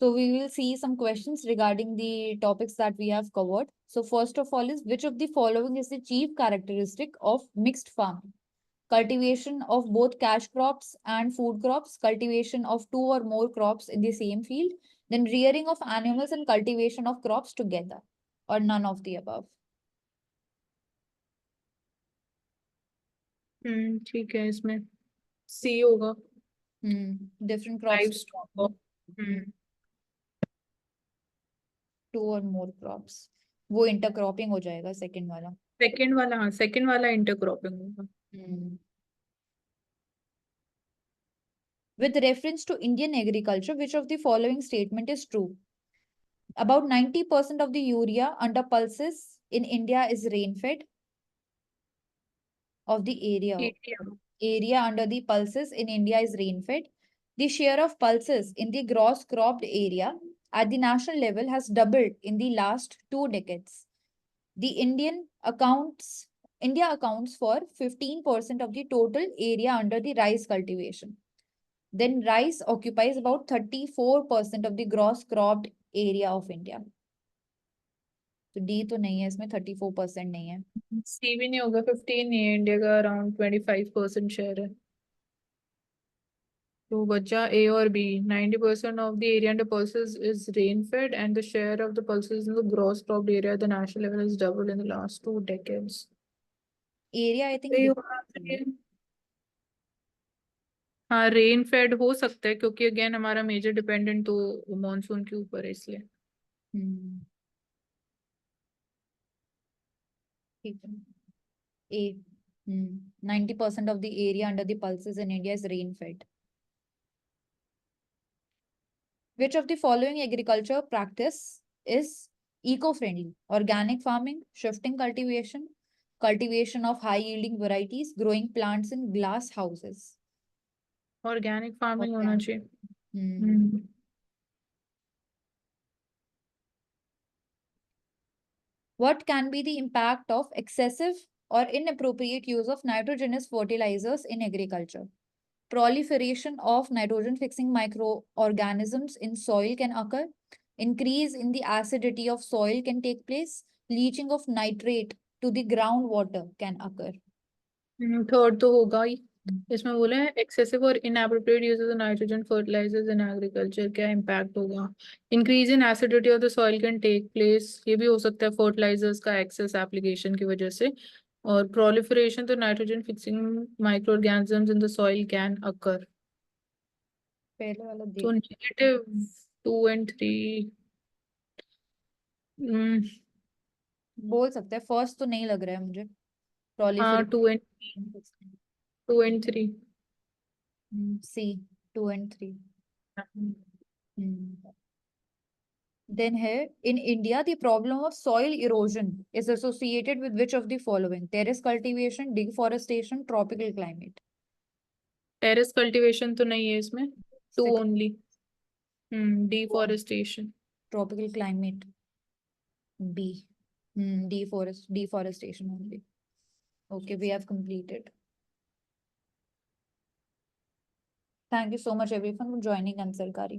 So we will see some questions regarding the topics that we have covered. So first of all is, which of the following is the chief characteristic of mixed farming? Cultivation of both cash crops and food crops, cultivation of two or more crops in the same field, then rearing of animals and cultivation of crops together, or none of the above. ठीक है, इसमें सी होगा, Different crops, live stock. two or more crops. वो intercropping हो जाएगा second वाला. Second वाला, हाँ सेकंड वाला इंटरक्रॉपिंग होगा। With reference to Indian agriculture, which of the following statement is true? About 90% of the urea under pulses in India is rain-fed. Of the area under the pulses in India is rain-fed. The share of pulses in the gross cropped area at the national level has doubled in the last 2 decades. The India accounts for 15% of the total area under the rice cultivation. Then rice occupies about 34% of the gross cropped area of India. तो D तो नहीं है इसमें, 34% नहीं है. सी भी नहीं होगा, 15 नहीं है, इंडिया का अराउंड 25% शेयर है। तो बचा ए और B. 90% of the area under pulses is rain fed and the share of the pulses in the gross cropped area at the national level has doubled in the last 2 decades. Area I think. हाँ, rain fade हो सकता है क्योंकि again हमारा major dependent तो monsoon के ऊपर है, इसलिए। ठीक है. ए 90% of the area under the pulses in India is rain fed. Which of the following agriculture practice is eco-friendly? Organic farming, shifting cultivation, cultivation of high yielding varieties, growing plants in glass houses. Organic farming होना चाहिए। What can be the impact of excessive or inappropriate use of nitrogenous fertilizers in agriculture? Proliferation of nitrogen fixing microorganisms in soil can occur. Increase in the acidity of soil can take place. Leaching of nitrate to the groundwater can occur. Third तो होगा ही। इसमें बोले हैं excessive और inappropriate use of nitrogen fertilisers in agriculture, क्या impact होगा? Increase in acidity of the soil can take place, ये भी हो सकता है फर्टिलाइजर्स का एक्सेस एप्लीकेशन की वजह से। और प्रोलिफरेशन तो nitrogen fixing micro organisms in the soil can occur. पहले वाला तो -2 and 3 बोल सकते हैं. फर्स्ट तो नहीं लग रहा है मुझे. हाँ, Proliferation. 2 and 3। C 2 and 3. Then here in India, the problem of soil erosion is associated with which of the following? Terrace cultivation, deforestation, tropical climate. Terrace cultivation तो नहीं है इसमें, 2 Six. Only. Deforestation. Tropical climate. B. Deforestation only. Okay, we have completed. Thank you so much everyone for joining Ansarkari.